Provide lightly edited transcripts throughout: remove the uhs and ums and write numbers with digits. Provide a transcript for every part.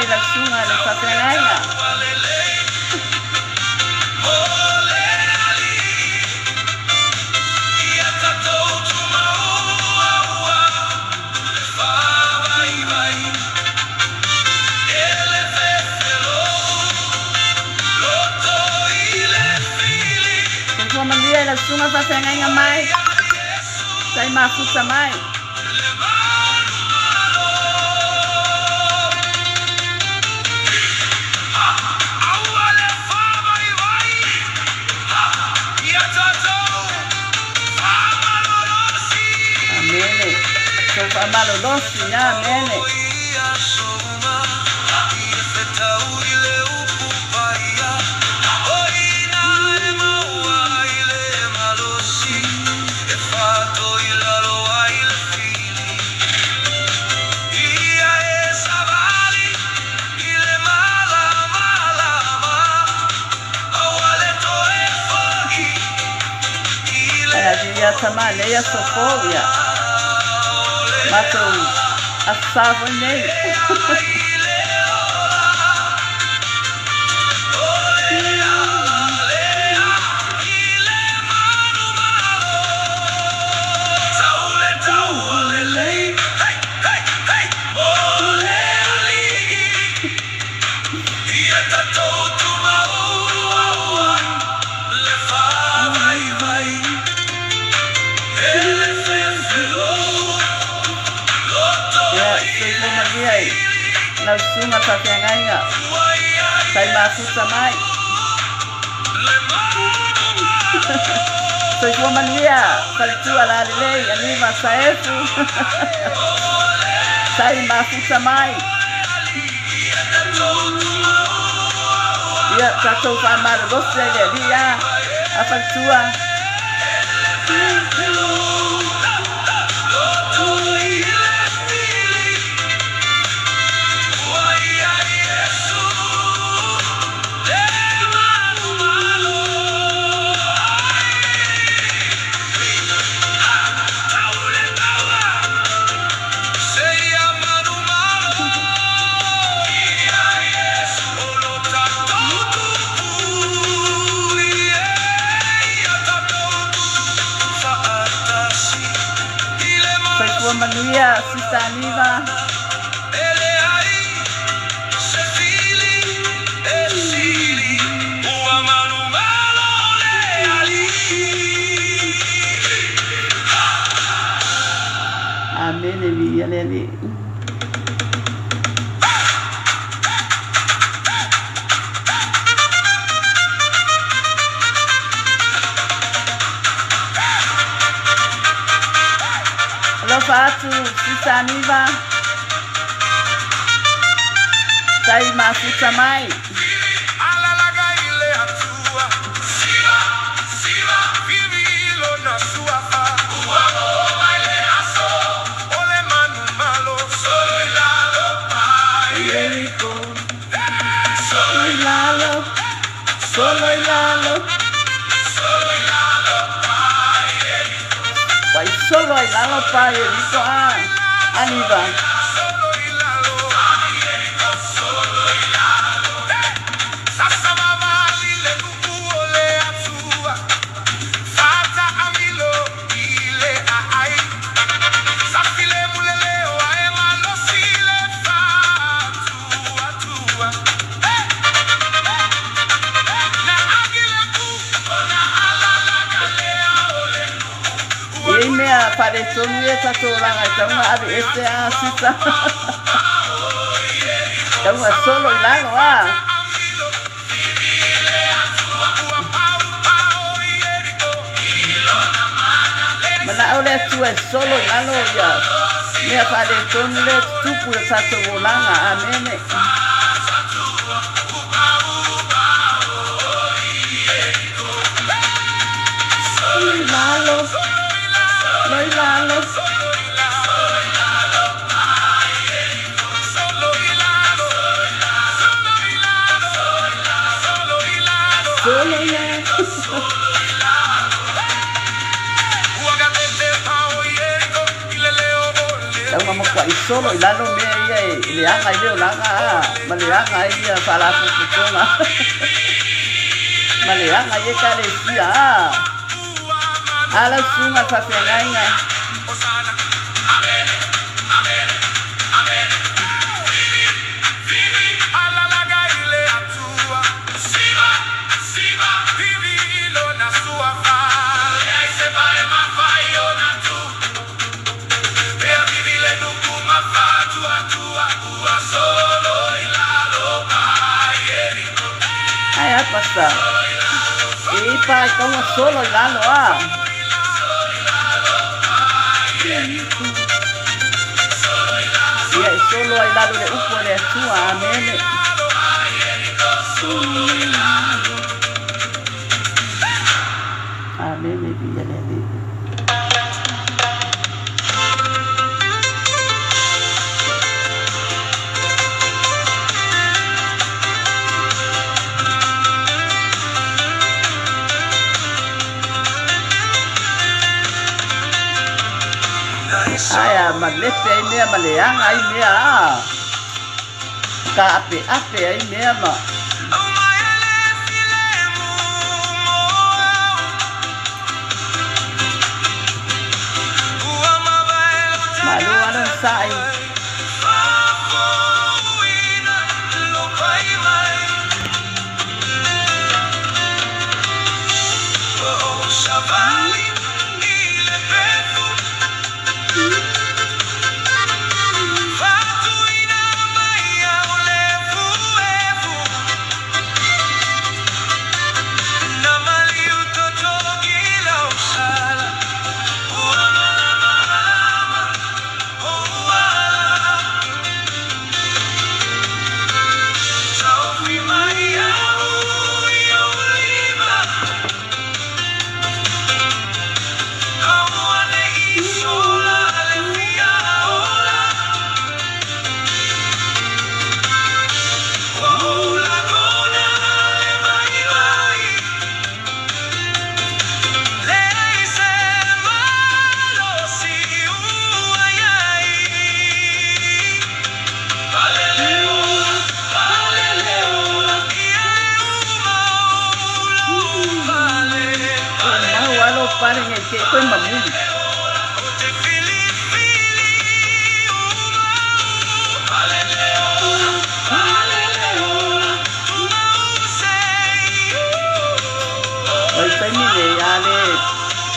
ai la sunga le whawhengainga. Malia la sunga whawhengainga mai. Sai mafuta mai. Amene. So amalo dosi ya amene. Ya tamale ya sofobia. Mato asavo nele. La sunga whawhengainga. Sai mafuta mai. Soy como Maria, faltua la lei, anima saefu. Sai mafuta mai. Ia tatou whamara rose le ria, a faltua. Manuia, Sista Aniva. Amém, Levi, Levi. Fatu, Sista Aniva. Sai mafuta mai. Solo ilalo. Vai solo ilalo pai, dico Aniva. Apareceu no Satauro lá, então esse é a Sita. Então é solo lá, não é? Mas na hora tu é solo lá, não é? Me apareceu no tu por Satauro lá, amém. Tau mama kwa isolo ilalo mea ia leanga i leo langa ma leanga ia fala pupukonga ma leanga ia ka le sia ala sunga fapengainga Ai pasta e pai como solo ilalo ia solo ilalo le upo le tua amene amene via le aya malepe ai mea maleanga ai mea ka ape ai mea ma malu anan sai paling que foi mamuli oi penile ale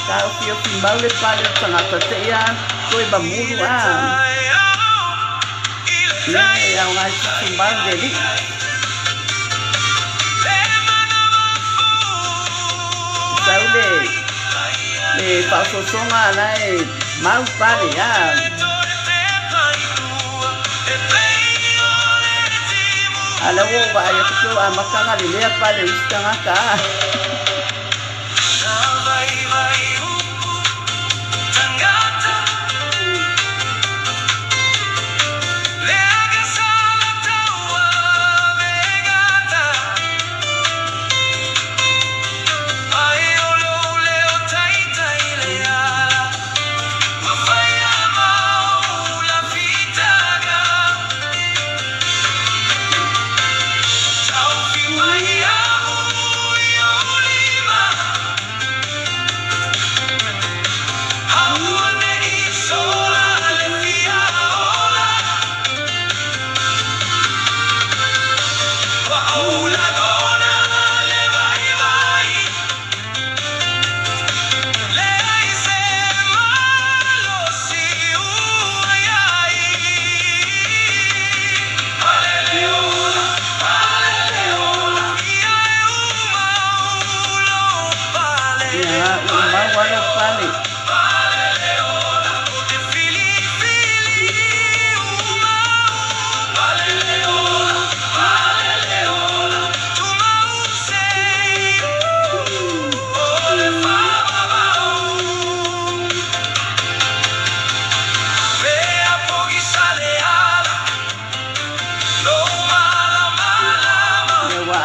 ka o filmau le pale tangata tea foi mamulu ne ya ngai filmau deli saule le paso songa lai mau pale ala wo ba ya tu amakanga le pale istanga ka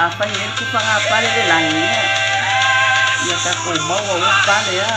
apa yang ku pangapal de langnya ya ka ko mau pale ya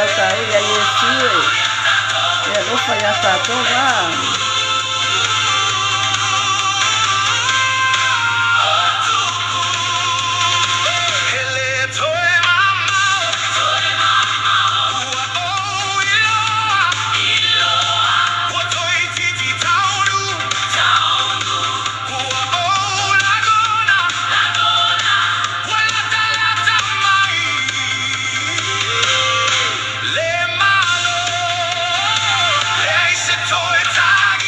Satauro ya Yeshua. Ya lupa ya Satauro. Toy time.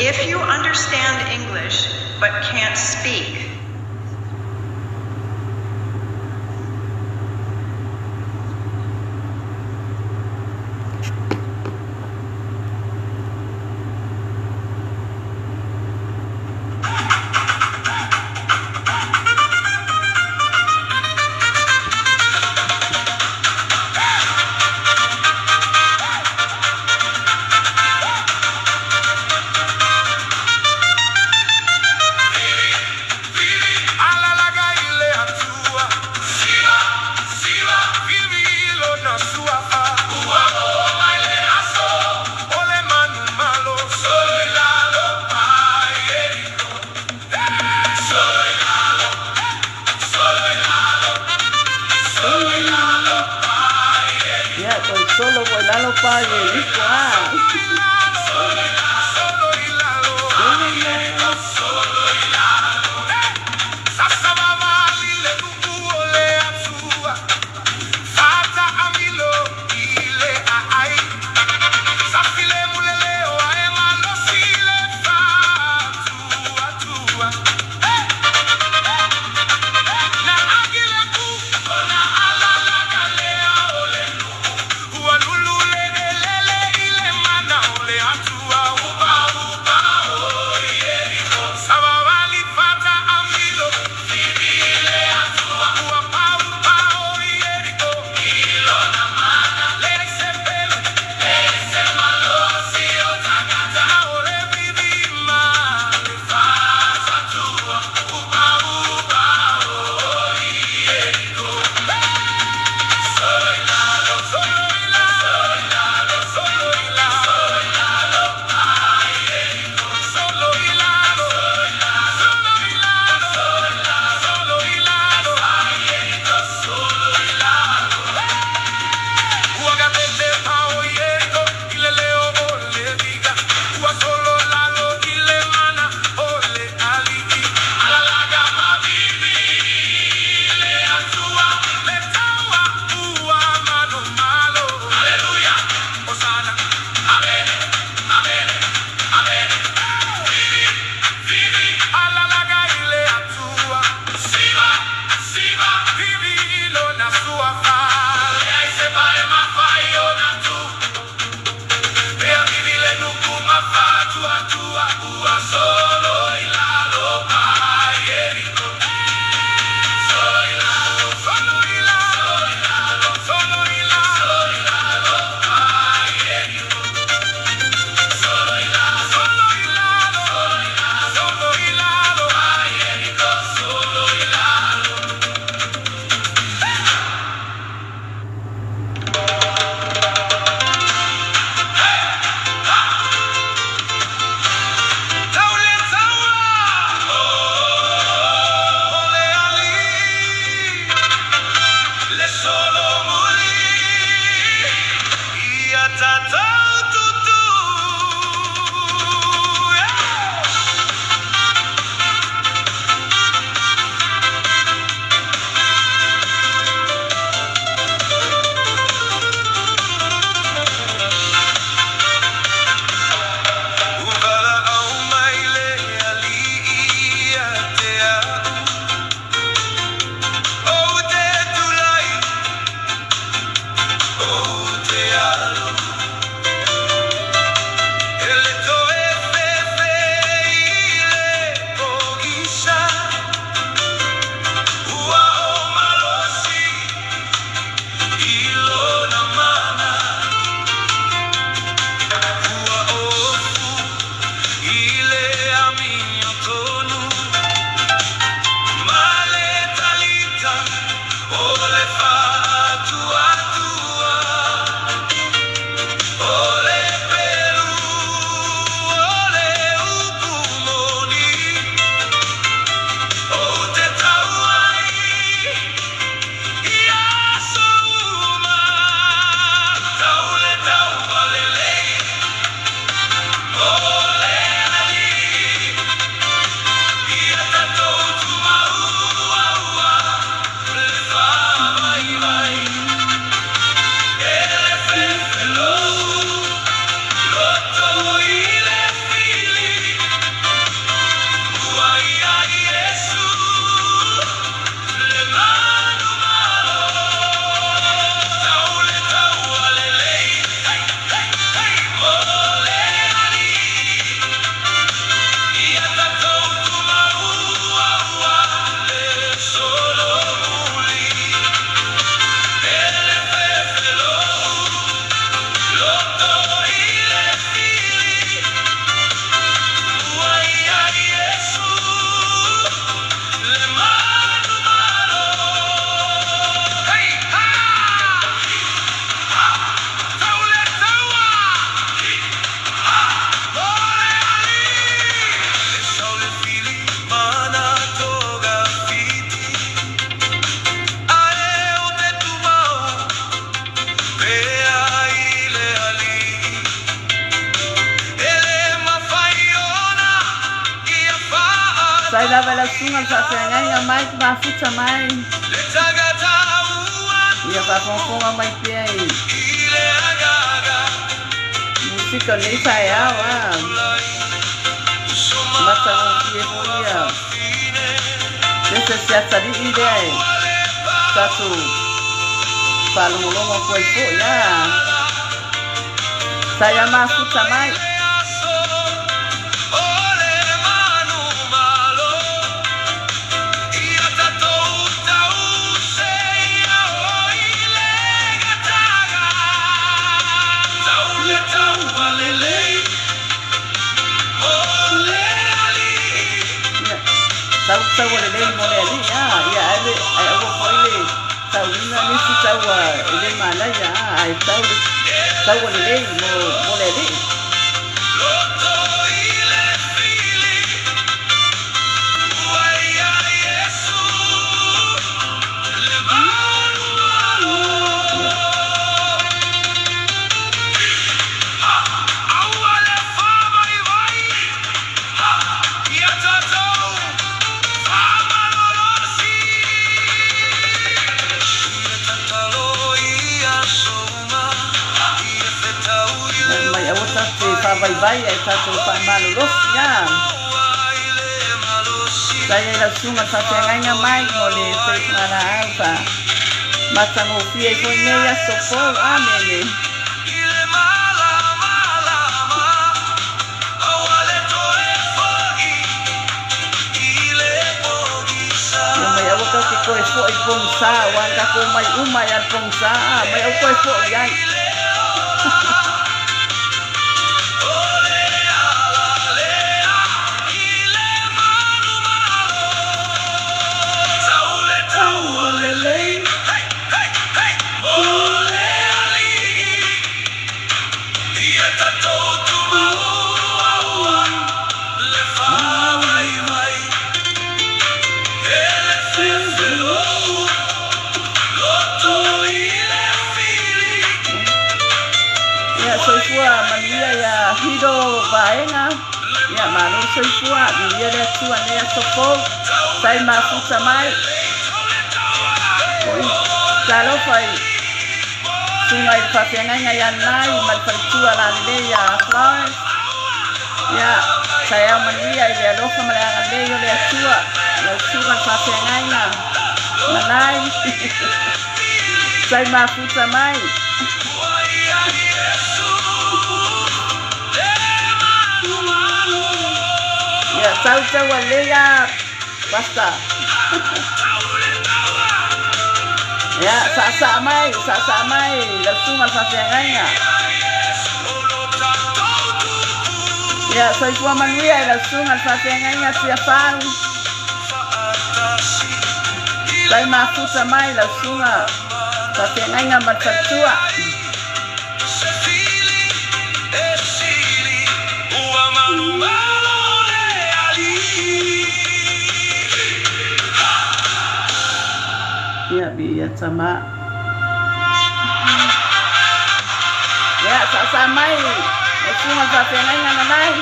If you understand English but can't speak, solo vuelalo pague, listo. Sai lava la sunga sa fenga mai ma futa mai. Ia fa fonga mai pia i. Musika nei sai awa. Mata no pia ia. Ese se atari ide. Satu palungo ko ipo ya. Saya ma futa mai. Tau le mole ali ya ale ai o foi tau ina ni si tau ele mala ya ai tau le mole ali vai ai tato fa malo rosia saya la sunga sa tenga mai mole se na alfa mata no fie ko meia sopo amene mai au ka ko fo i ponsa wa ka ko mai uma ya ponsa mai au ko fo ya Hido vaenga ya mano soy fua dia de tua ne sopo sai ma futa mai salo fai sungai fa penga ya nai mal tua la le ya flores ya saya mania ya lo kama la le yo le tua la suga fa penga na nai sai ma futa mai ya tau wale ya basta Ya, sa mai, langsung alfafenganya. Ya, soy tua manuia langsung alfafenganya tia Feau. Sai mafuta mai langsung alfafenganya matfatua. Ya, biar sama. Ya, sa mai. Langsung alfafenganya nanai.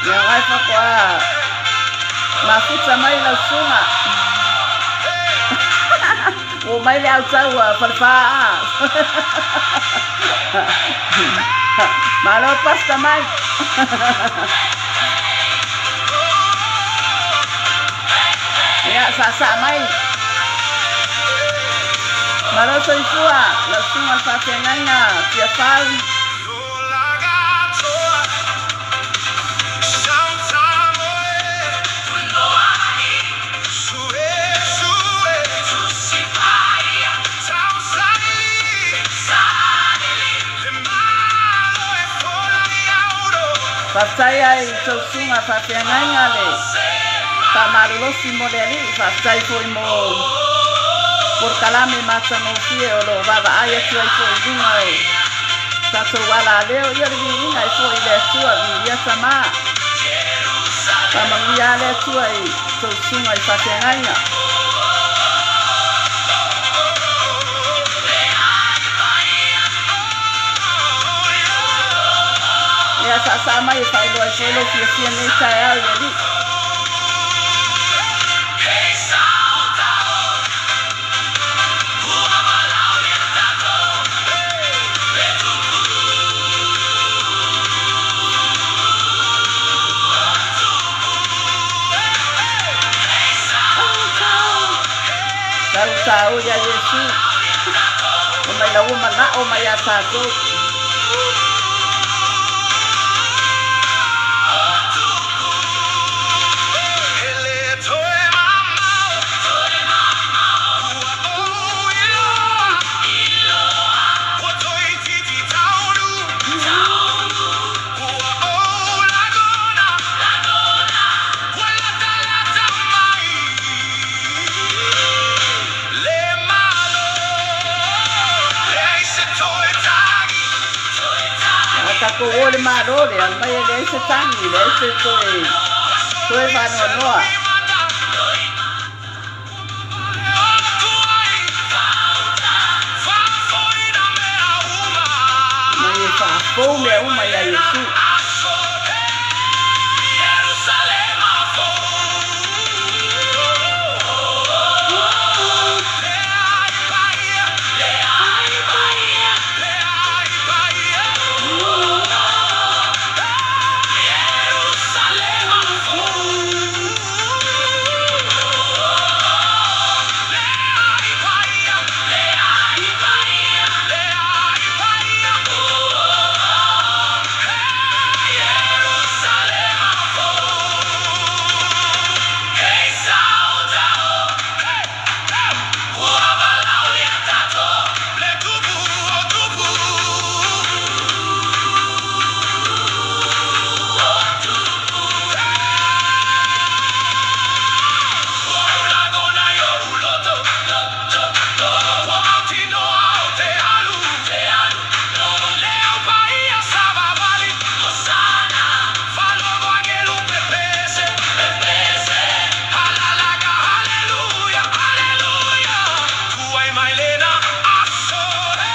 Ya, wifi kwa. Mafuta mai langsung. O mai le tau falfa. Malo pasta mai. Ya, sa mai. Malo soy tua, langsung alfafenganya tia Feau. Percaya itu sunga fafenganya le. Tak malu si modeli percaya foi mo. Por kalame mata mo fie lo baba ayat foi bunga. Satu wala leo ya ri ngai foi le tua ya sama. Tamang ya le tua itu sunga fafenganya. Ya sama ya Feau lo fie ni saya jadi. Satauro ya Yesus. Umay na umana umay atato. Kako ole marole al mai le se tangi le se toi vanno no. Mai fa Feau me uma ya Yesu.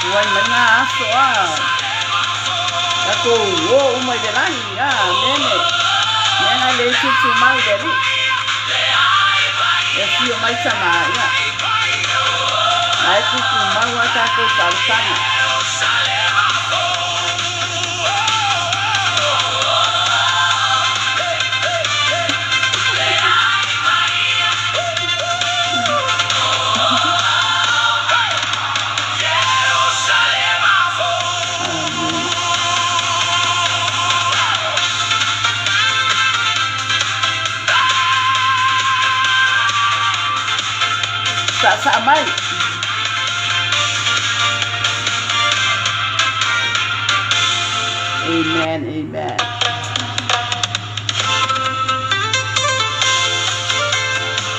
Tuan mengaso Aku umay de lang nene le chuchu mai dari. Esi mai sama ya. Aku mau aku salsana. Sa mai Amen, amen.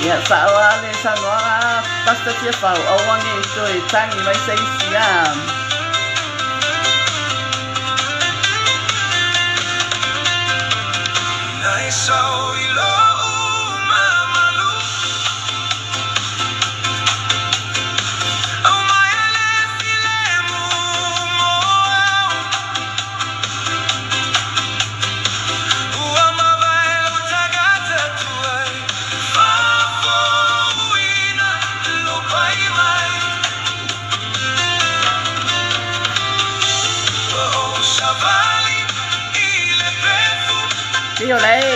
Ia sa'oale sanoa pasta tia Feau awange ito e tangi mai sa isia. Nai sau ilo mamalu au mai ale filemu moau ua mavaelo tagata tuai fafoina lo pai mai o savali ile pefu Tio lai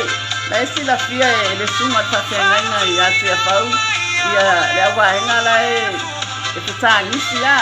sila fia e le suma tafengaina i atu ia Feau. Ia le awaenga lai e te tāngisi ia.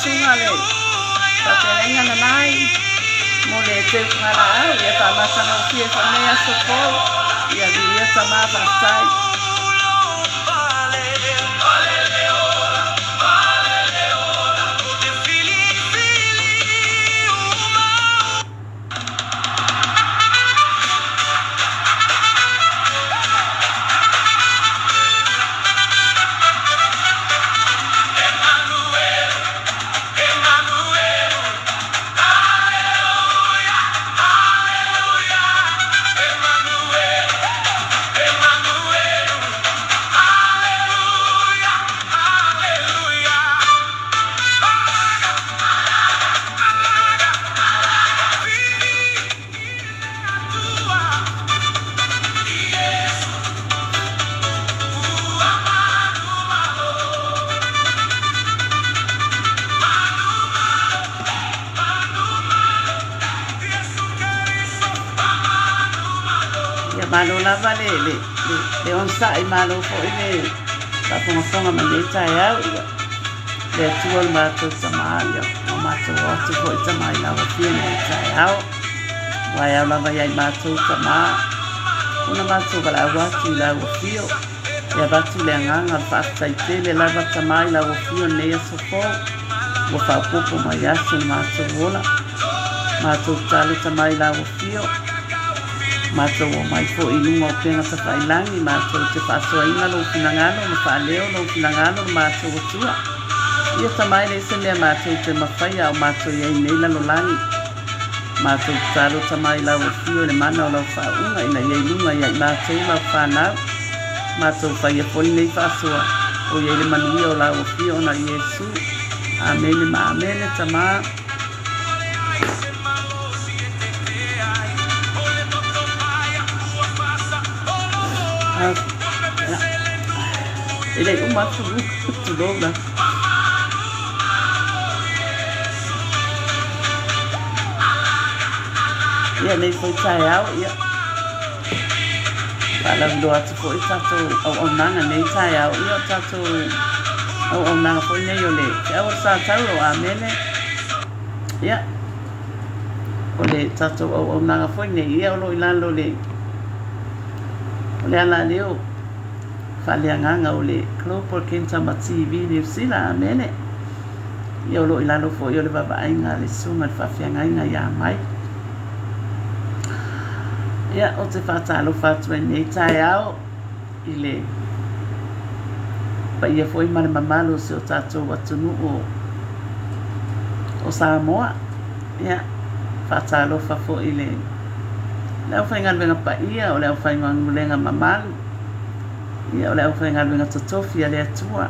Sunga le patenga na mai mo le te ngara ia ta masana fie fa mea sofo ia dia sama pasai Malo lava le onsa I malo fo ile ta fonga mane tai au le tuol mato tamaia o mato atu fo tamai lava fine tai au vai au lava ia mato tama una mato bala watu lava fio ia batu le nganga fa sai tele lava tamai lava fio ne sofo o fa popo mai aso mato vola mato tale tamai lava fio Matou o mai fo I lunga o penga sa whailangi, matou te whaasoaina lo finangano, ma whaaleo lo finangano, matou o tua. Ia tamai le se mea matou te mawhaia o matou iei nei lalo langi. Matou talo tamai lau o fio le mana o lau whaunga, ina iei lunga iei matou lau whanau. Matou whaia poli nei whaasoa, o iei le manuia o lau o fio na Iesu. Amene ma amene tamai. Ele é uma tudo ia nei foi taiao ia ala ndo atu foi tato au nanga nei taiao ia tato au nanga foi nei ole Feau Satauro amene ia ole tato au nanga foi nei ia lo ilalo le ole ala leo Faleanganga o le Global Kentama TV New Zealand amene ia lo ilalo fo ia le vavaainga le sunga le whawhiangainga ia mai ia o te whatalo whatua nei taiao I le pa ia fo I mane mamalo se o tātou watunu o Samoa ia whatalo whafo I le leo whaingan venga pa ia o leo whaingan mulenga mamalu ia o le au whainga luenga totofi a le atua.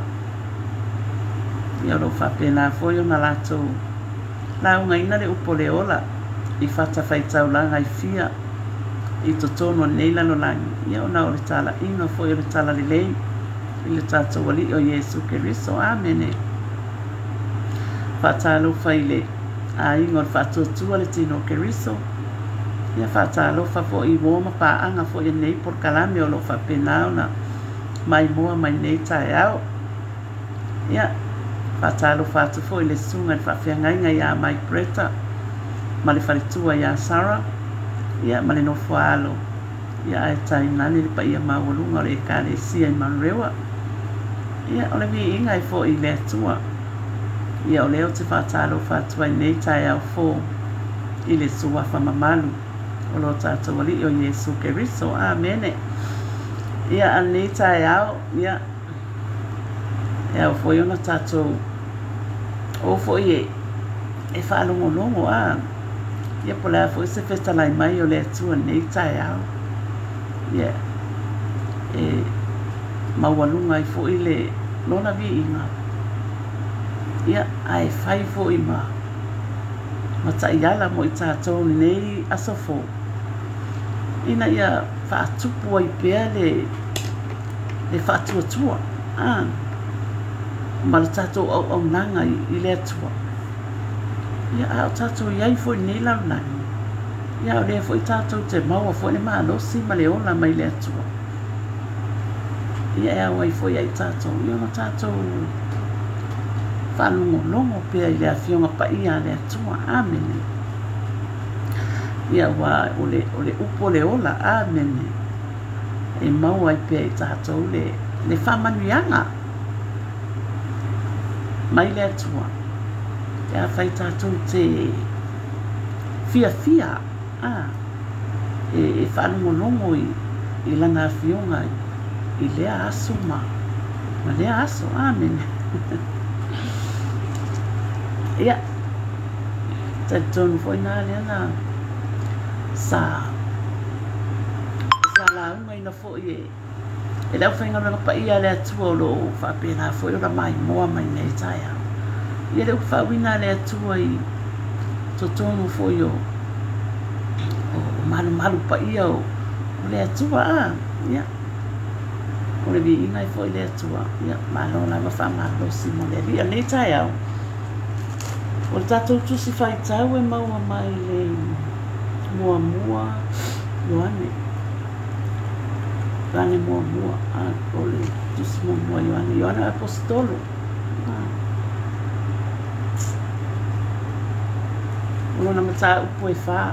Ia o lo whapena foi o na latou. Launga ina le upo le ola. I whata whaitau langa I fia. I totono neila no langi. Ia o na o le tala ina foi o le tala le lei. I le tātou wali o Iesu Keriso. Amene. Whata alo whaile. A ingo le whatuatua le tino Keriso. Ia whata alo whafo I woma paanga foi e nei por kalame o lo whapena o na. Mai moa mai nei taiao. Ia, whatalo whatu fo I le sunga I whawhiangainga ia mai Greta. Ma le wharitua ia Sarah. Ia, ma le nofo alo. Ia ai tai nani le pa ia mawalunga o le kare sia I manrewa. Ia, o le vi inga I fo I le atua. Ia, o leo te whatalo whatua I nei taiao fo I le sua whamamalu. O lo tātou wali o Iesu Keriso. Amene. Ia anei taiao, ia o foi ona tātou o foi e whaalongolongo ia po lea foi se whetalai mai o le atua nei taiao ia mawalunga I foi le lona vi inga ia ai whai foi ma taiala mo I tātou nei asofo ina ia whaatupu ai pēr le whaatuatua. Ma le tātou au nanga I le atua. Ia au tātou iai fo I nei launani. Ia o lea fo I tātou te maua fo I le maalosi ma le ola mai le atua. Ia au ai fo iai tātou. Ia no tātou whalongolongo pēr I le awhionga pa ia le atua. Amene. Ia wa o le upo le ola amene e mau ai pe I tātou le whamanuianga mai le atua e a whai tātou te fia e whanongolongo I lana whionga I lea aso ma lea aso amene ia taitonu foi nā lea sa launga ina fo I e lau whainga runga pa ia le atua o lo whapena fo I ora mai moa mai nei taia ia leu whawina le atua I totonu fo I o malu pa ia o le atua ia o le vi inga I fo I le atua ia malo la whamalo si mo le ria nei taia o le tatou tusi whaitau e maua mai le mua Ioane Rane mua o le tusi mua Ioane apostolo o lona mata upo e wha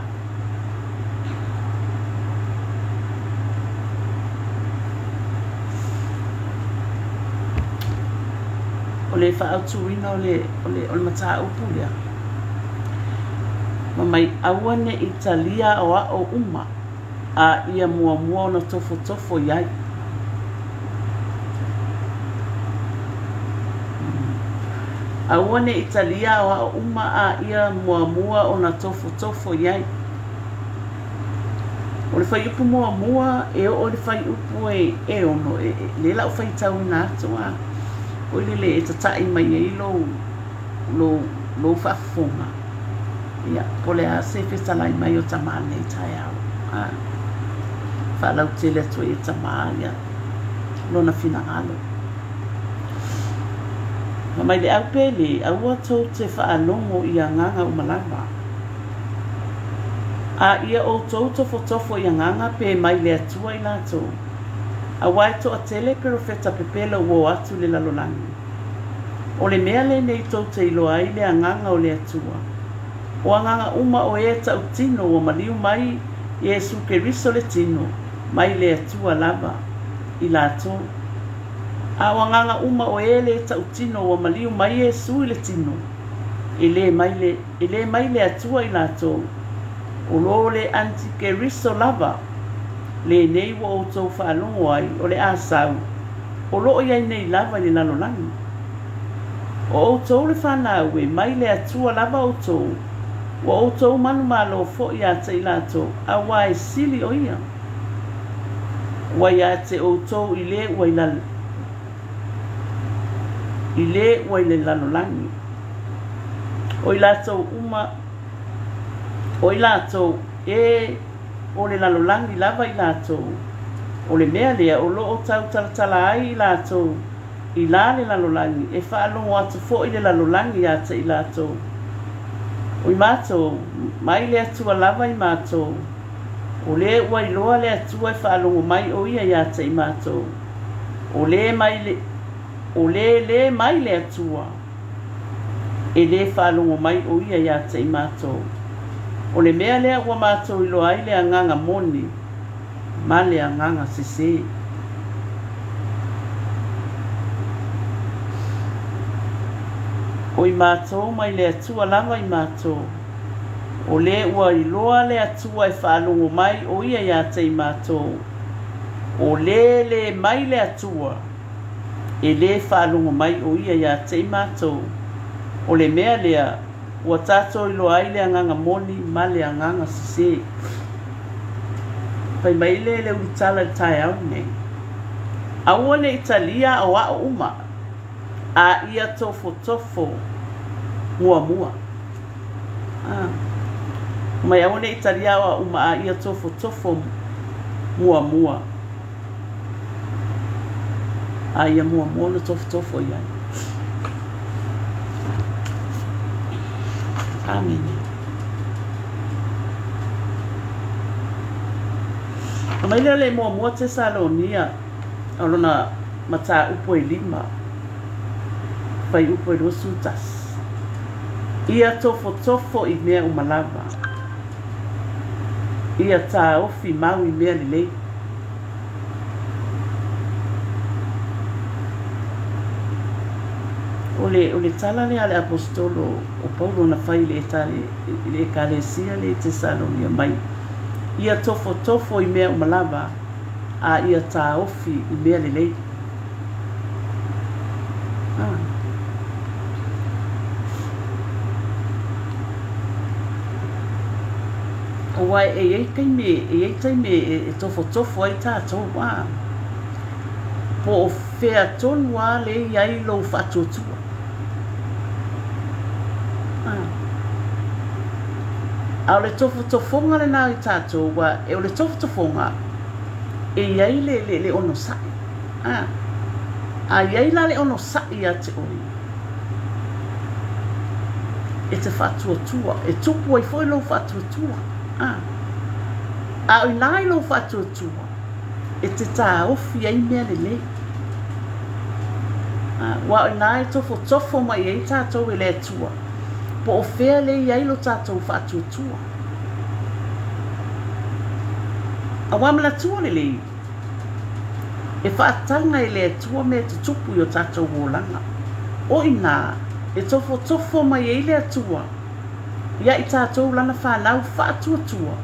o le whaautuina o le mata upo lea mai awane Italia o uma a ia mua ona tofo iai. A wane Italia o a uma a ia mua ona tofo iai. O le whai upu mua o le whai upu e ono le lau whai tau ina atu a o le e tatai mai e lo whafonga ia po le a se whetalai mai o tamane i tai au whalau tele atu e tamane ia lona whina alo ma mai le au pele au atou te whaalongo i a nganga o malama a ia o tou tofo i nganga pe mai le atua i lato. A wai to a tele profeta pepela uo atu le lalolangi. O le mea le nei tou te iloa i le nganga o le atua. O a nganga uma o e ta utino o maliu mai Yesu ke riso le tino mai le atua lava i lato. A o a nganga uma o e le ta utino o maliu mai Yesu i le tino. Ele mai le atua i lato. O lo le antike riso lava le nei wo o tau whaalongo ai o le asau o lo iai nei lava i le lalolangi o tau le whanau e mai le atua lava o tau o tau manu malo fo i ata i lato a wai sili o ia wai ate o tau i le wai le lalolangi o i lato uma o i lato o le lalolangi lava i lato o le mea lea o loo tau talatala ai i lato i la le lalolangi e whaalongo atu fo i le lalolangi ata i lato o i mato mai le atua lava i mato o le wai loa le atua e whaalongo mai o ia i ata i mato o le mai le atua e le whaalongo mai o ia i ata i mato o le mea lea ua mātou ilo ai le anganga moni ma le anganga sese o i mātou mai le atua lava i mātou o le ua iloa le atua e whaalongo mai o ia ia te i mātou o le mai le atua e le whaalongo mai o ia ia te i mātou o le mea lea ua tātou ilo ai le anganga moni ma le anganga sese. Pai mai le uitala le tai au nei. Aua le Italia o a uma a ia tofo mua. Mai aua le Italia o a uma a ia tofo mua. A ia mua le tofo ia. Amen. Mai le mua te Salonia alona mata upo i lima pai upo i rosutas ia tofo i mea umalava ia ta ofi mau i mea lilei o le tala le ale apostolo o Paulo na fai le tale le kalesia le te Salonia mai ia tofo i mea umalava a ia ta ofi i mea lelei. O wai e ei taime e tofo ai tātou wā. Po o whea tonu wā le iai lo whatotua. A le tofonga le nā i tātou wā, e o le tofonga e iai le ono sai. A iai la le ono sai a te oi. E te whatuatua, e tupu ai foi lo whatuatua. A oi nai lo whatuatua, e te tā ofi ai mea lelei. Wa oi nai tofo mai ei tātou e le atua. Po o whea le iai lo tātou whatuatua. A wamela tua le lei. E whaatanga e le atua me te tupu i o tātou wōlanga. O ina, e tofo mai e le atua. Ia i tātou lana whanau whaatuatua.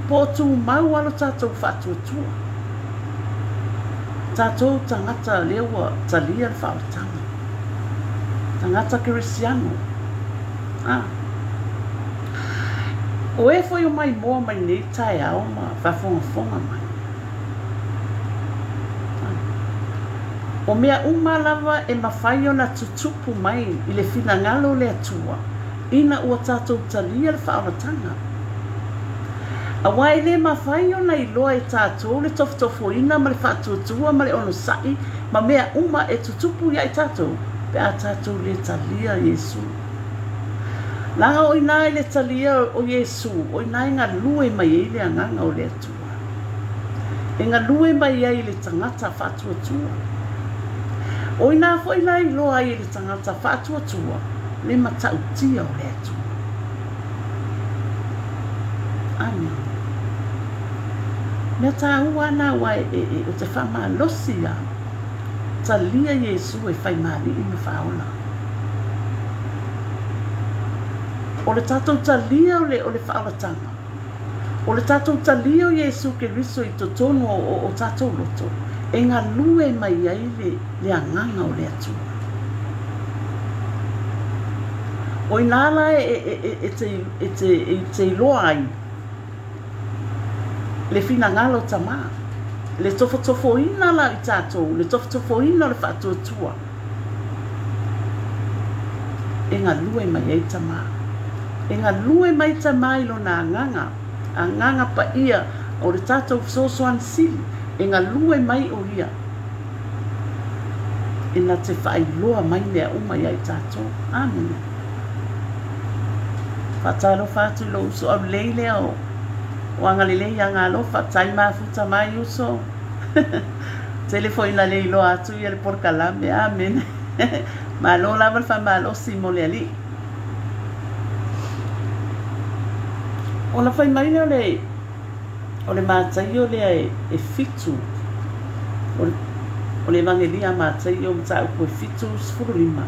po tu mau alo tātou whātuatua. Tātou tangata lewa talia le whaotanga. Tangata Kirisiano. O e foi o mai moa mai nei tai au ma whafonga mai. O mea umalava e mawhai o na tutupu mai I le fina ngalo le atua. Ina ua tātou talia le whaoratanga. A wai le mawhai o na iloa e tātou le tofotofo ina ma le whaatuatua ma le ono sai ma mea uma e tutupu ia I tātou. Pe a tātou le talia Yesu. Langa o ina le talia o Yesu, o ina ngā lue mai e le anganga o le atua. E ngā lue mai e le tangata whaatuatua. O ina fo ina iloa e le tangata whaatuatua, le matautia o le atua. Amen. Mea tā ua nā wai o te whama losi a, talia Yesu e whai mali I me whaola. O le tātou talia o le whaolatanga. O le tātou talia o Yesu ke riso I totono o tātou loto. E ngā lue mai ai le anganga o le atua. O inala te iloa ai. Le fina ngalo tama. Le tofotofo ina la I tātou. Le tofotofo ina le whaatuatua. E ngā lue mai ai tama. E ngā lue mai tama I lona anganga. Anganga pa ia o le tātou sosoan sili. E ngā lue mai o ia. E nā te whailoa mai mea uma ia I tātou. Amen. Whataro whātu lo uso au leile o angalile ia ngā lo whatai mafuta mai uso. Telefoina leilo atu ia le porkalame. Amen. Ma lo lava wha ma lo si mo le ali. O la whai mai o le mātai o le e fitu. O le evangelia mātai o mta upo e fitu sfurulima.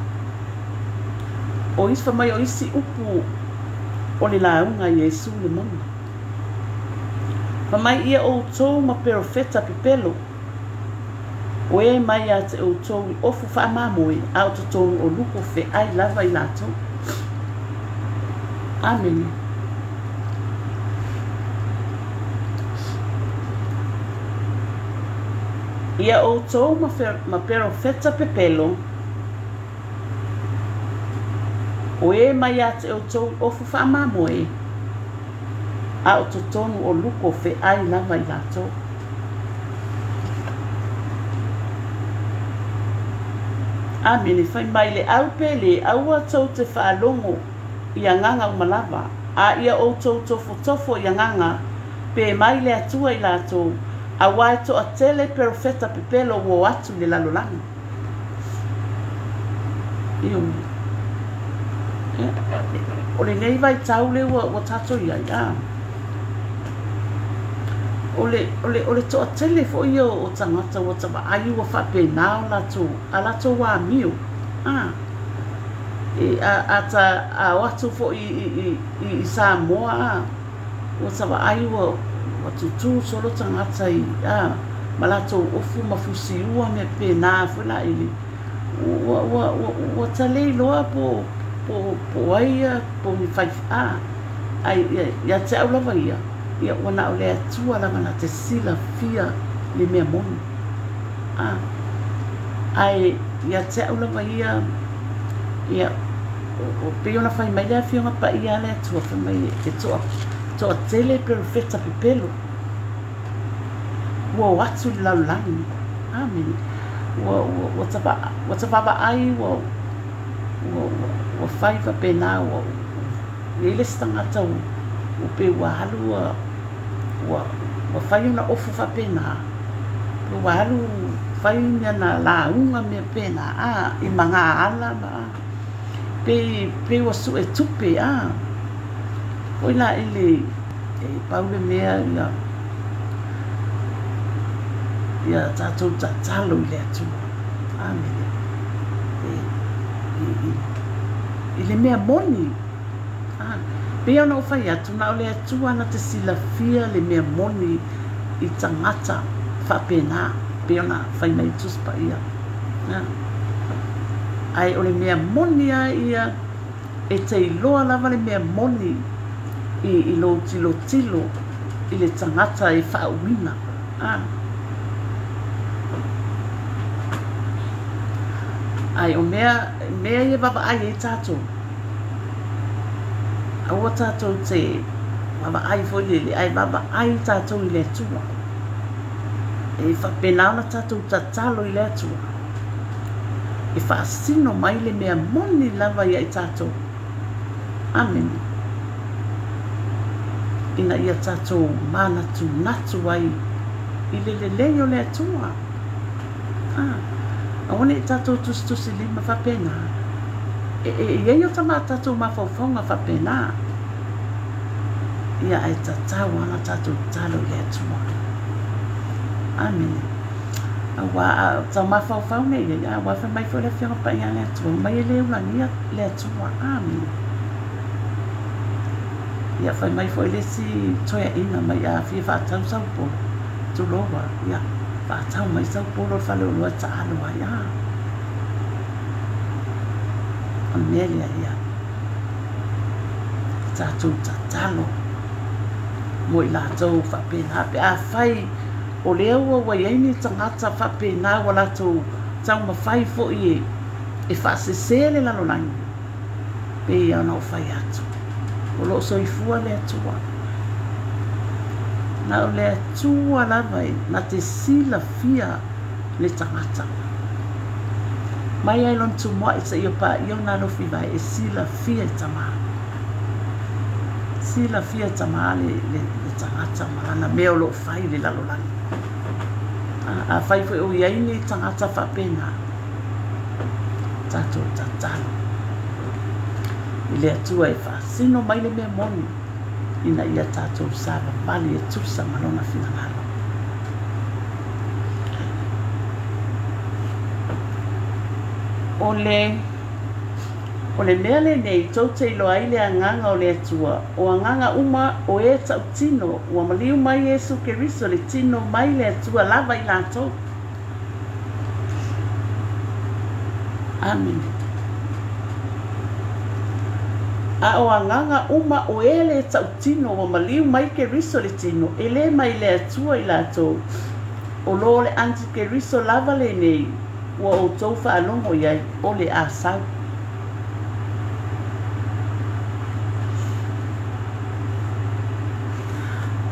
O isfa mai o isi upu o le launga Yesu le mona. Pa mai ia o tau ma perofeta pipelo. O e mai a te o tau I ofu wha mamoe a o tonu o luko fe ai lava I lato. Amen. Ia o tau ma perofeta pipelo. O e mai a te o tau ofu wha mamoe a o tonu o luko fe ai lava I lato. Amen. E whai mai le au pele au a tau te whaalongo I a nganga umalava. A ia o tau tofo I a nganga pe mai le atua I lato. A wai to a tele perofeta pipelo wo atu le lalolanga. Iyo. O le nei vai tau le wa tato ia ia. O le to a tele fo ia o tangata wa taba ayu wa whape nao lato. A lato wa miu. E a watu fo I Samoa. Wa taba ayu wa tutu solo tangata I malato ofu mafusi ua me pe na fula ili. Wa tale loa po aia po mi fai ai ya te au lava ia. Ia wana o le atua lava na te sila fia le mea moni. Ai ia te au lava ia ia o pe ona fai mai lea fionga pa ia le atua fai mai e toa tele perofeta pipelo. Ua watu le laulangi. Amen. Ua tapapa ai ua fai va pena ua ele stangata o pe ua halu ua fai una ofu va pena. Ua halu fai na launga me pena. I manga ala ma. Pe ua su e tupe. Oi la ele paule mea ia tātou tatalo I le atua. Amen. I le mea moni. Pea na o whai atu na o le atua na te silafia le mea moni I tangata whapena. Pea na whai nei tuspa ia. Ai o le mea moni a ia e te iloa lava le mea moni I lo tilo I le tangata e whaawina. Ai o mea ia baba ai e tātou. Aua tātou te baba ai foi le ai baba ai tātou I le atua. E whapenao na tātou tatalo I le atua. E whaasino mai le mea moni lava ia I tātou. Amen. Ina ia tātou manatu natu ai I le leo le atua. Awane tātou tustusi lima whapena. E o tama tātou mawhauwhaunga whapena. Ia ai tātou ana tātou talo le atua. Amen. Awa tau mawhauwhaunga ia. Awa whamai fo le whianga pa ia le atua. Mai e leo langia le atua. Amen. Ia whamai fo le si toia ina mai a fia whaatau saupo. Tuloa. Ia. Whaatau mai saupo lo whale o loa taalo ai a. Amelia ia. Tātou tatalo. Mo I lātou whapena. Pe a whai o leo o wai aini tangata whapena wa lātou tau mawhai fo I e whaasesele lalo nangi. Pe ia na o whai atu. O lo soifua le atua. Na o le atua lava na te sila fia le tangata. Mai ai lon tu moa I sa io pa io na no fi vai e sila fia tama. Sila fia tama le tangata mana meo lo fai le lalo langi. A fai foi o ia ini tangata whapena. Tato tatalo. I le atua e whaasino mai le mea moni. Ina ia tātou sāwa mali e tusa malona whingangalo. O le mea le nei tau te ilo ai le anganga o le atua. O anganga uma o e tau tino. Ua maliu mai Yesu Keriso le tino mai le atua lava I lātou. Amen. A o anganga uma o ele tau tino o maliu mai Keriso le tino. Ele mai le atua I lātou. O lo le anti Keriso lava le nei. Ua o tau whaalongo iai o le asau.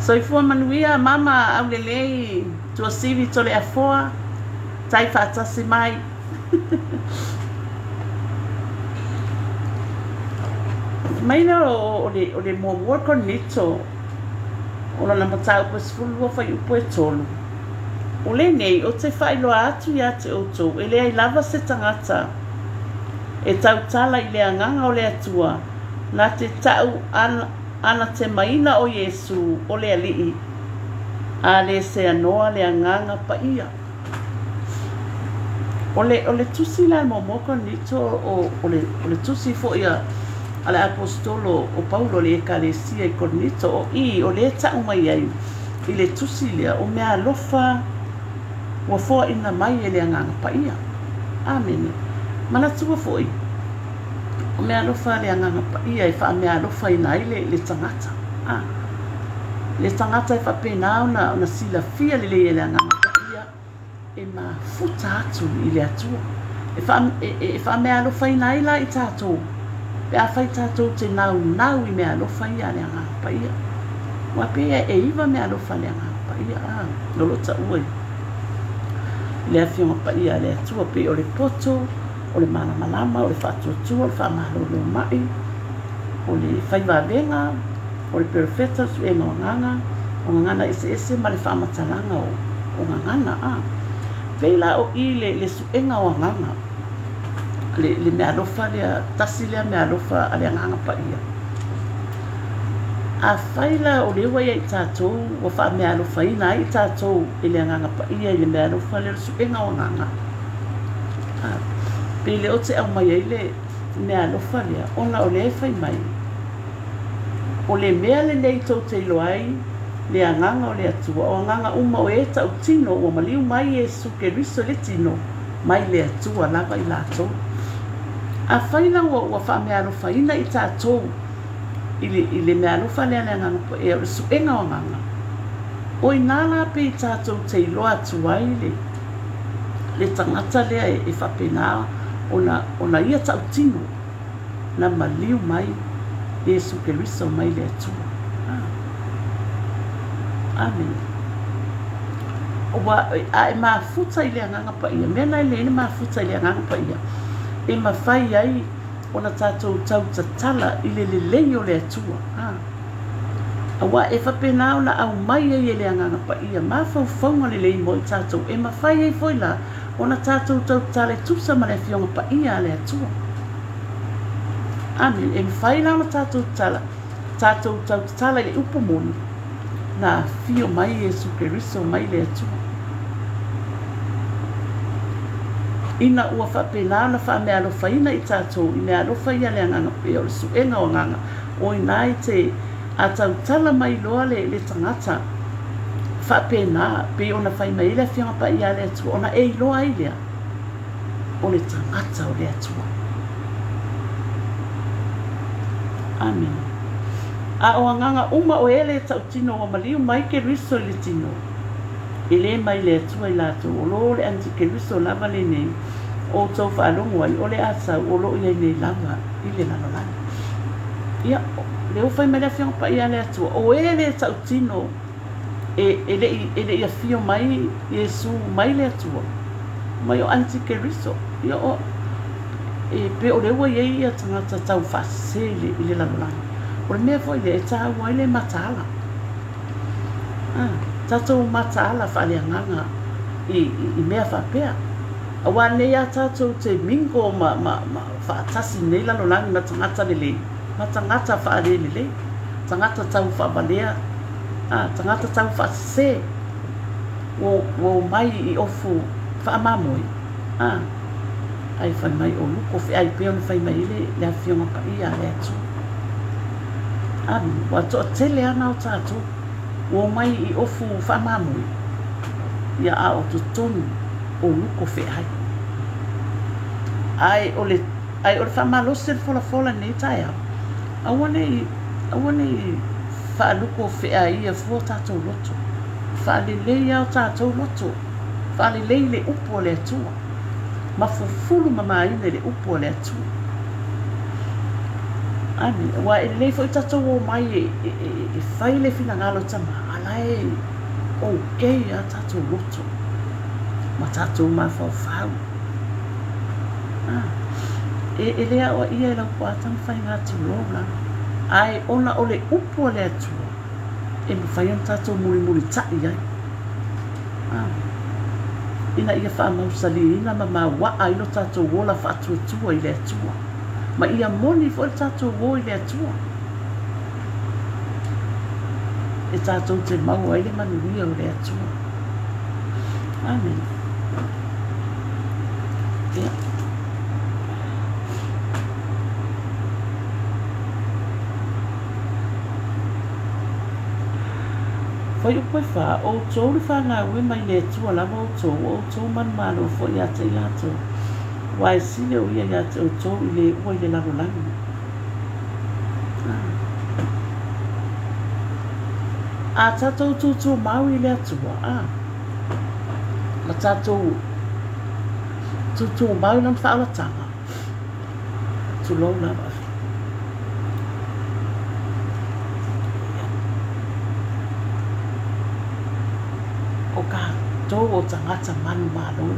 So ifua manuia mama au lelei tua sivi tole afoa. Tai whaatasi mai. Maina o le mo work nito. O la matau pas fulu fa upo e tolu. O le nei o te whailoa atu ia te oto. E le ai lava se tangata. E tau tala I le anganga o le atua. Na te tau ana te maina o Yesu o le alii. A le se anoa le anganga pa ia. O le tusi la mo moko nito o le tusi fo ia. Ale apostolo o Paulo le ekalesia I Kornito o o le tau mai ai I le tusi lea o mea alofa ua foa ina mai e le anganga pa ia. Amen. Mana tua foi. O mea alofa le anganga pa ia e wha mea alofa ina ai le tangata. Le tangata e wha penao na sila fia le anganga pa ia e ma futa atu I le atua. E wha mea alofa ina ai la I tātou. Pe a whai tātou te nau I mea alofa ia le anganga pa ia. Wa pe e iwa mea alofa le anganga pa ia. Lolo ta ue. Le awhionga pa ia le atua pe o le poto, o le malama, o le whatuatua, o le whamalolo mai, o le whaiwavenga, o le perfeta su e nganganga, o ngangana ese ma le whamatalanga o ngangana. Veila o I le suenga o nganga. Le mea alofa lea, tasi lea mea alofa a le nganga pa ia. A whaila o lewa ia I tātou, o wha mea alofa ina I tātou I le nganga pa ia I le mea alofa lea suenga o nganga. Pe le o te au mai ai le mea alofa lea, ona o le whai mai. o le mea le nei tau te loai, le anganga o le atua, o anganga uma o e tau tino, o maliu mai e suke riso le tino, mai le atua lava i lato. A whaina ua wha mea alofa ina i tātou, i le mea alofa le anganga po e o le suenga o anganga. O i nāla pe i tātou te iloa tuai le tangata lea e whapena o na ia tau tino, na maliu mai e suke riso mai le atua. Amen. Wa ai mafuta ile nganga pa ia mena ile mafuta ile nganga pa ia e mafai ai ona tatou tau tatala ile le leio le atua awa e fa pena ona au mai ile nganga pa ia mafau le lei mo tatou e mafai ai foi la ona tatou tau tale tusa ma le fionga pa ia le atua. Amen. E mafai la ona tatou tau tatala ile upomoni na fio mai Yesu Keriso mai le atua. Ina ua whapena na wha mea alofa ina i tātou, i mea alofa ia le anganga pe o le suenga o nganga, o ina i te a tau tala mai loa le tangata, whapena pe ona whai mai le whianga pa ia le atua, ona e loa i lea, o le tangata o le atua. Amen. A o nganga uma o ele tau tino o maliu mai ke riso le tino. Ele mai le atua i lato o lo le anti ke riso lava le nei. O tau whaalongo ai o le asa o lo ia nei lava i le lalolani. Ia, le o whai mai le whianga pa ia le atua. O ele tau tino ele ia fio mai Yesu mai le atua. Mai o anti ke riso. Ia o pe o le ua ia tangata tau whasele i le lalolani. O le mea foi le e tā wai le matala. Tātou matala whaaleanganga i mea whapea. A wane ia tātou te mingo ma whaatasi nei lalolangi ma tangata lele. Ma tangata whaalele. Tangata tau whaabalea. Tangata tau whaase. O mai i ofu whaamamoi. Ai whai mai o luko whi ai peon whai mai le awhionga pa ia le atu. Wa to tele ana o tātou o mai i ofu whamamui ia a o tutonu o luko whehai ai o le whamalose fola nei tai au awane i whaaluko whehai ia fua tātou loto whaalelei au tātou loto whaalelei le upo le atua mafufulu mamaine le upo le atua. Ani, wa e lei foi tātou o mai e whai le whina ngalo tama, alai o kei a tātou loto, ma tātou mai whau. E lea o ia e lau pātang whai ngā tīrola, ai ona o le upo le atua, e mi whai on tātou muri tai ai. Ina ia wha mausali, ina ma wa ai no tātou wola wha atua i le atua. Ma ia moni fo tātou woi le atua. E tātou te mau ai le manuia o le atua. Amen. Ia. Foi o koe wha, o tō le wha ngā ue mai le atua lama o tō manmano fo ia te iatou. Wai sile o ia ia o tō i le ua i le lalolangi. A tātou tūtū mau i le atua. Ma tātou tūtū mau i lan whaalatanga. Tu lau lava. O ka tō o tangata manu mālou.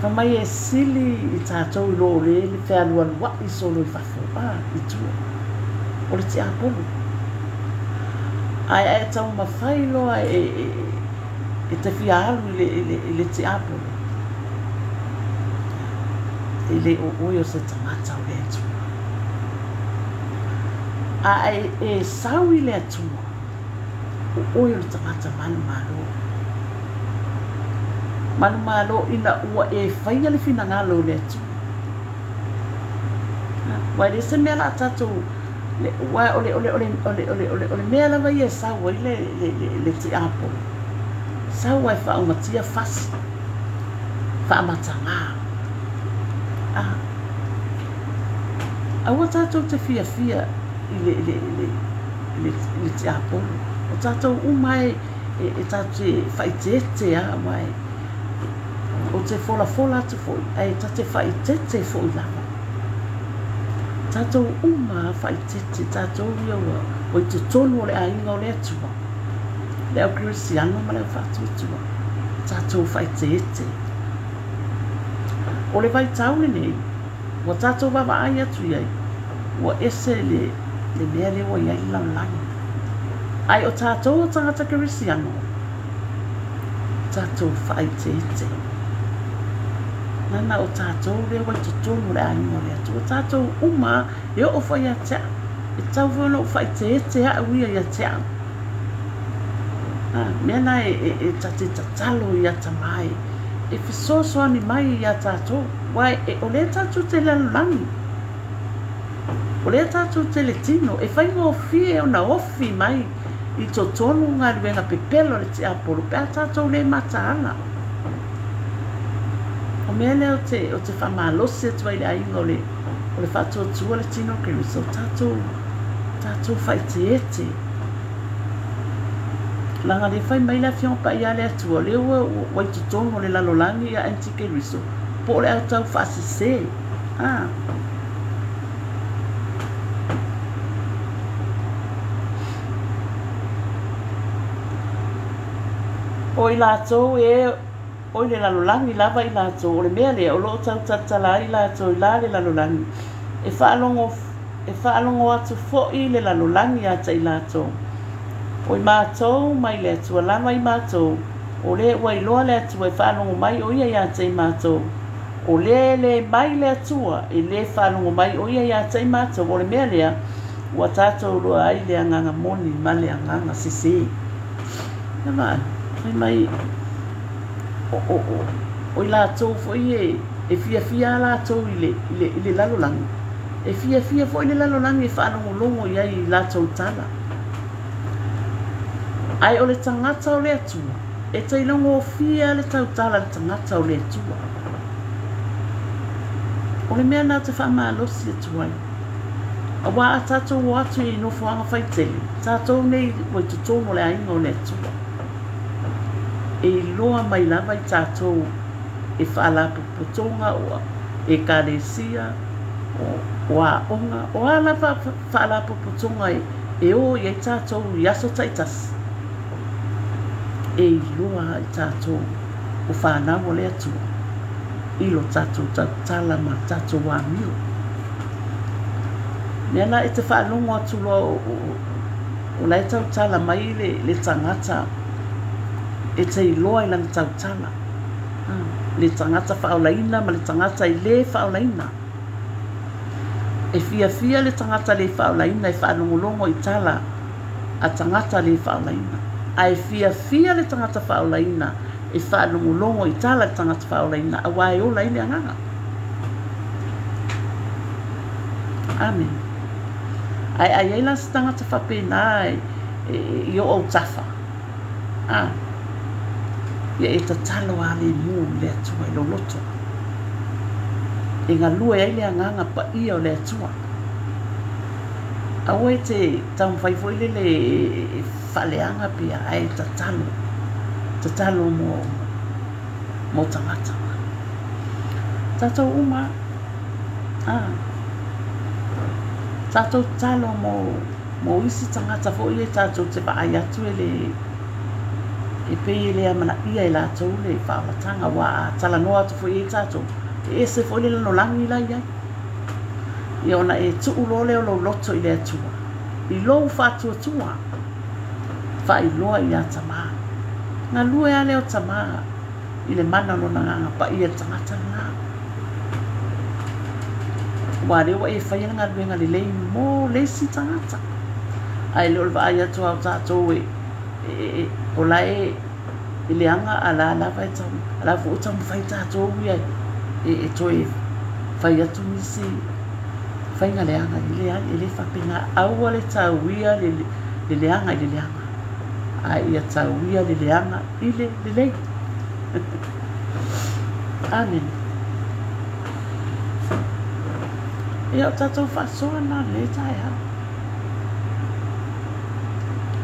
Mai e sili i tātou i lo le whialuan wa i solo i whafo. I tua. O le te apolo. Ai tau mawhai loa e te whialu i le te apolo. I le o oi o se tangata o le atua. Ai e sau i le atua. O oi o le tangata manu malo. Manu malo ina ua e whaia le whina ngalo le atu. Wai le se mea la tātou le wa ole mea lava ia saua i le ti apo saua e whaumatia fasi whaamatanga aua tātou te fia i le ti apo o tātou umai e tātou e whaitete mai o te fola atu foi ai ta te whaitete foi lava tātou uma whaitete tātou ia o i te tonu o le ainga o le atua leo Christiano ma leo whatutua tātou whaitete o le vai taule nei wa tātou wawa ai atu iai wa ese le mea le wa iai laulangi ai o tātou o tangata Christiano tātou whaitete nana o tātou le wai te tonu le ainga o le atua tātou uma e o whai a tea e tau whono o whaitete a uia i a tea mena e tate tatalo i a tamai e fisosoani mai i a tātou wai e o le tātou te lalulangi o le tātou te le tino e whai ngō fie o na ofi mai i to tonu ngā ruenga pepelo le te apolo pe a tātou le mataanga o mea leo o te whamalosi atua i le ainga o le whatuatua le tino Keriso tātou whaitete langa le whai mai la fion pa ia le atua leo wai tutongo le lalolangi a anti Keriso po le au tau whaasise o i lātou o le lalolangi lava i lātou o le mea lea o loo tau tatala i lātou i la le lalolangi e whaalongo atu fo'i le lalolangi ata i lātou o i mātou mai le atua lama i mātou o le wailoa le atua e whaalongo mai o ia i ata i mātou o le mai le atua e le whaalongo mai o ia i ata i mātou o le mea lea ua tātou roa ai le anganga moni ma le anganga sisi nama mai o i lātou foi e fia lātou i le lalolangi e fia foi le lalolangi e whaanongolongo i ai i lātou tala ai o le tangata o le atua e tailongo o fia le tautala le tangata o le atua o le mea nā te whaamalosi atua a wā a tātou o atu i nofoanga whaitele tātou nei wai tutono le ainga o le atua e loa mai lava i tātou e whaalapuputonga e kāresia o a onga o a lava whaalapuputonga e o i tātou i aso taitasi e loa i tātou o whanau o le atua i lo tātou tala ma tātou a mio nena e te whaalongo atu loa o lai tau tala mai le tangata e te iloa i langa tautala le tangata whaolaina ma le tangata i le whaolaina e fia le tangata le whaolaina e whaanongolongo i tala a tangata le whaolaina a e fia le tangata whaolaina e whaanongolongo i tala le tangata whaolaina a wae o laini anganga amen ai la tangata whapena i o tafa ia e tatalo a le mu le atua i lo loto e ngā lua ai le anganga pa ia o le atua a oe te taumwhaifoi le whaleanga pia ai tatalo mo tangata tatou uma tatou talo mo isi tangata fo ia tatou te paai atu e pei le amana ia i lātou le whaamatanga wā tala noa atu fo i tātou e se fo le lano langi la iai i ona e tuu lo leo lo loto i le atua i lou whātua tua wha i loa i a tamā ngā lua a leo tamā i le mana no nganga pa i e tangata ngā wā rewa e whaia ngā ruenga le lei mō le si tangata ai leo le ai atua o tātou o lai i le anga ala vai tau ala fu tau fai tātou ia e toi fai atu nisi Whainga leanga i le whapena aua le tauia le leanga i le leanga. A ia tauia le leanga i le lei. Amen. Ia o tatou whaasoa na le tai hau.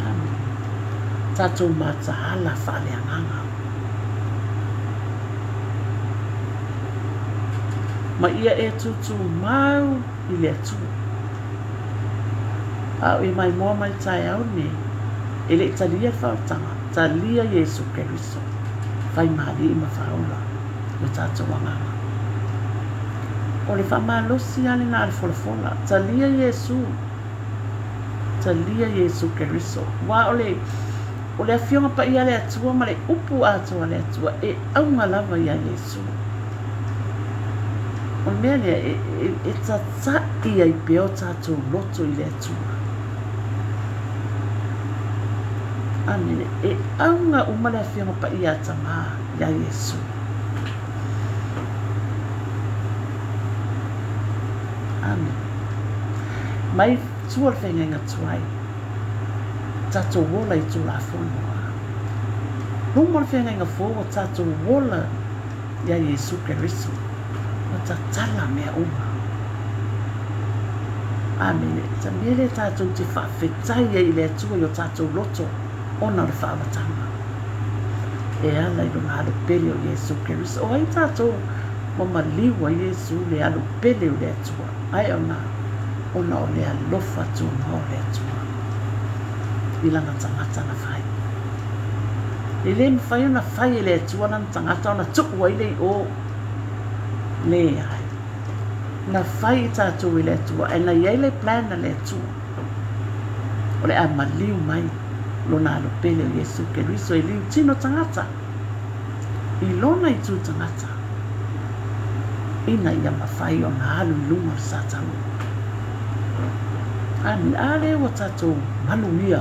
Amen. Tatou matahala whaaleanganga. Ma ia e tutu mau i le atu. Au i mai mua mai tai au ne. E le talia whaotanga. Talia Yesu Keriso. Whai maali i mawhaola. O tatou wanganga. O le whamalosi ane nā le wholafola. Talia Yesu. Talia Yesu Keriso. Wa o le afionga pa ia le atua ma le upu atua le atua. E aunga lava ia Yesu. O mea lea e tatai ai peo tatou loto i le atua. Amene, e aunga uma le afionga pa ia tama ia Yesu. Amen. Mai tua le whenga tuai. Tatou wola i tu la whonua. Numa le whenga fōa tatou wola ia Yesu Keriso. O ta tala mea uma. Amen. Ta mele tatou te whawhetai i le atua i o tatou loto. Ona le whaawatanga. E ala i runga alu pele o Yesu Keriso. O ai tatou mama liwa Yesu le alu pele o le atua. Ai ona o le alofa tu no le atua. Ilanga tangata na whai. E le mwhai ona whai e le atua na tangata ona tuku ai le o le ai. Na whai tatou i le atua. E na iei le plan na le atua. O le ama liu mai. Lona alo pele o Yesu Keriso e liu tino tangata. I lona i tu tangata. Ina ia mawhai o na alu lunga o Satauro. Amin, ale o tatou manuia,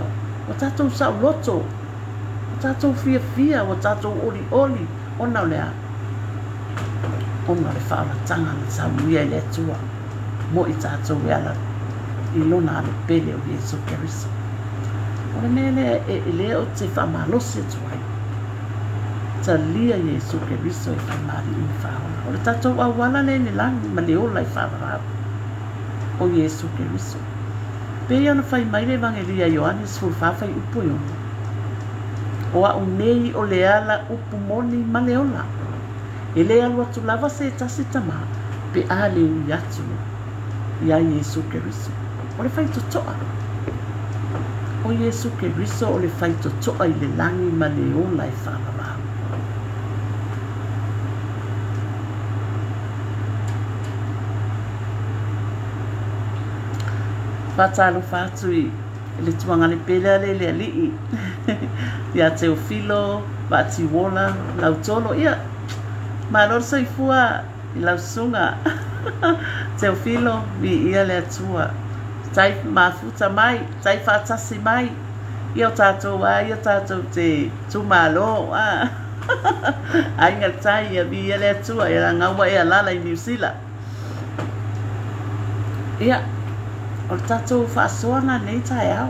o tatou sauloto, o tatou fia, o tatou oli, ona o lea. Ona le whaalatanga na sauia i le atua. Mo i tatou e ala i lona alu pele o Yesu Keriso. O le mele e lea o te whamalosi tuai. Talia Yesu Keriso e whamari i whaona. O le tatou awala le ni langi ma le ola i whawarau. O Yesu Keriso. Pea na whai maile evangelia Ioannis fulfawhai upo iona. O a unei o le ala upu moni ma le ola. E le alu atu lava se tasi tama. Pe a le ui atu. Ia Yesu Keriso. O le whai totoa. O Yesu Keriso o le whai totoa i le langi ma le ola i whawarau. Patalo fatu i le tuanga le pele le alii. Ia Teofilo, Bati Wola, Lautolo, ia. Malor saifua i lausunga. Teofilo, vi ia le atua. Tai mafuta mai, tai fatasi mai. Ia o tatou ia tatou te tumalo. Ainga tai ia vi ia le atua, ia ngaua ia lala i New Zealand. Ia. O tatou whaasoana nei tai au.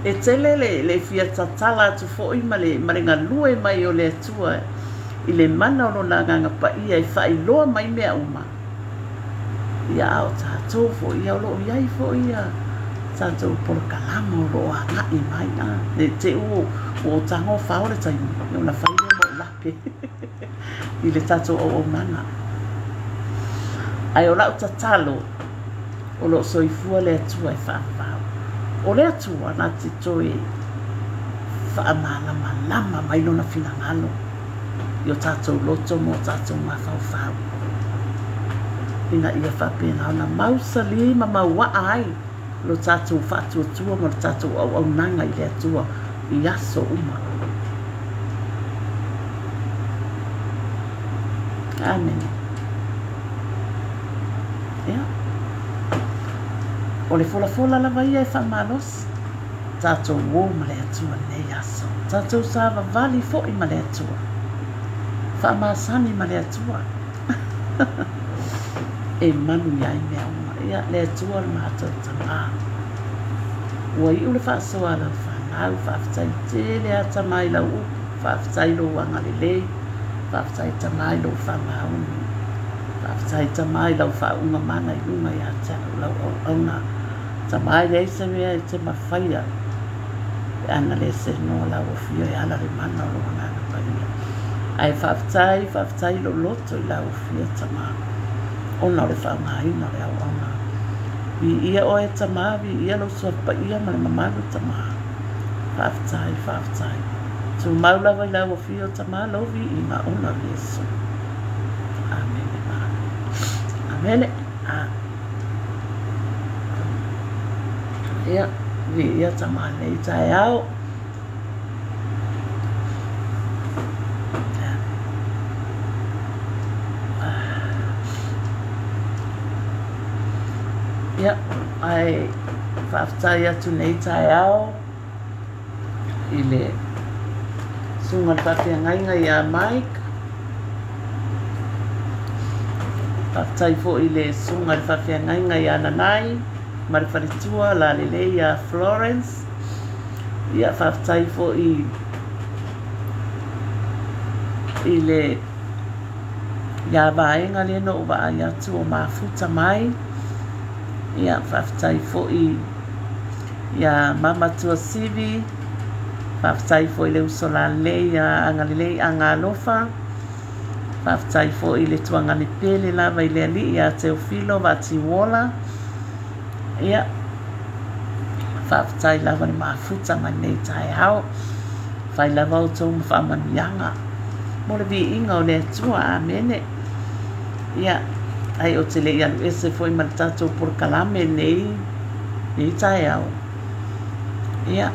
E tele le fia tatala atu fo'i ma le ngalue mai o le atua. I le mana o na nganga pa ia i whailoa mai mea uma. Ia au tatou fo'i au lo iai fo'i ia. Tatou por kalama o lo a ngai mai na. Ne te o tango whao le tai. Ia na whaile mo lape. I le tatou o nanga. Ai o lau tatalo. O lo soifua le atua e whaafao. O le atua na te toi whaamala malama mai lona finangalo. I o tatou loto mo tatou mawhau. Ina ia whapena o na mausa li ma maua ai. Lo tatou whatuatua mo le tatou au nanga i le atua i aso uma. Amen. Yeah. O le fola lava ia e whamalos. Tatou wō ma le atua nei aso. Tatou sāwa vali fo'i ma le atua. Whamasani ma le atua. E manu iai mea uma. ia le atua le mātou tamā. Ua i ule whaasoa lau whanau, whaafetai te le a tamā i lau upu, whaafetai lo wanga le lei, whaafetai tamā i lo whamauni, whaafetai tamā i lau whaunga mana i unga i a tau lau au auna, tamā i leisa mea i te mawhaia, e ana le se noa lau o fio e ala re mana o lo ngana paia. Ai whaafetai lo loto i lau o fio tamā, ona o le whaungaina le au auna. Vi ia o e tamā, vi ia lo suapa ia ma le mamanu tamā. Whaafetai. Tu maulawa i lau o fio tamā, lo vi i ma ona Yesu. Amene mana. Amene. Ia, vi ia tamā nei tai au. Ia, ai whaafetai atu nei tai au. I le sunga whawhiangainga i a Mike. Whaafetai fo i le sunga whawhiangainga i a Nanai. Marifaritua la lele i a Florence. Ia whaafetai fo i le ia vaenga le no uwa ai atu o mafuta mai. Ia whaafetai fo i ia mama tua sivi. Whaafetai fo i le usola le ia angalilei angalofa. Whaafetai fo i le tuangani pele lava i le ali ia Teofilo vati wola. Ia whaafetai lava ni mafuta mai nei tai hao. Whai lava o tau mwhaamanianga. Mo le vi inga o le atua, amene. Ia, ai o te le ianu ese fo i malitato por kalame nei tai hao. Ia,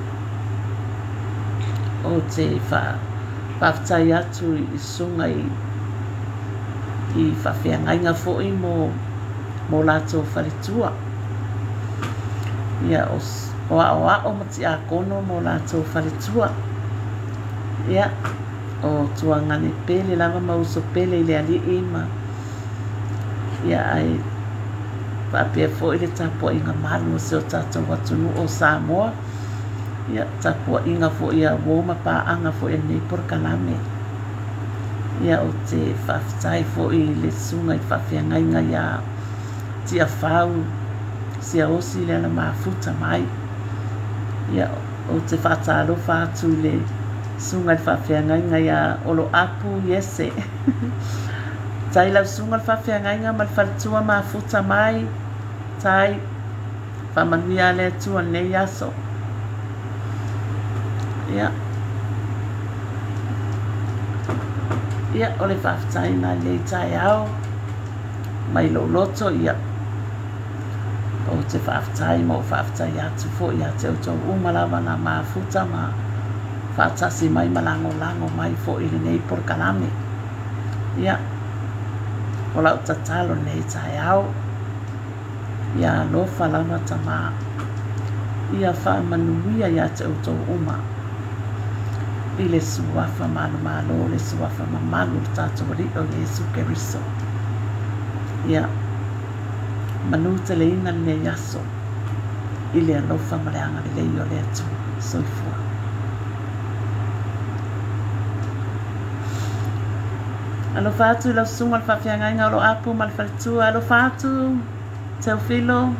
o te whaafetai atu i sunga i whawhiangainga fo i mo lato wharitua. Ia o a mati a kono mo lato wharitua. Ia o tuangani pele lava mauso pele i le ali ima. Ia ai whaapea fo i le tapua inga malu o seo tatou watunu o Samoa. Ia tapua inga fo i a woma paanga fo i nei por kalame. Ia o te whaafetai fo i le sunga i whawhiangainga ia tia Feau. Sia osi le ana mafuta mai. Ia o te whaatalo whaatu le sunga i whawhiangainga ia olo apu yese. Tai lau sunga i whawhiangainga ma le wharitua mafuta mai. Tai whamanuia le tua nei aso. Ia. Ia o le whaafetai na le tai au. Mai lo loto ia. O te whaafetai mo whaafetai atu fo i a te autou umalawa na mafuta ma whaatasi mai malango mai fo i nei por kalame. Ia, o lau tatalo nei tai au. Ia lofa lava tama. Ia whaamanuia i a te autou uma. I le suafa malo, le suafa mamalo tatou rio Yesu Keriso. Ia, manu te leina ne yaso. I le alofa mareanga le leio le atu soifua. Alofa atu i lau sunga le whawhiangainga o lo apu ma le wharitua. Alofa atu, Teofilo.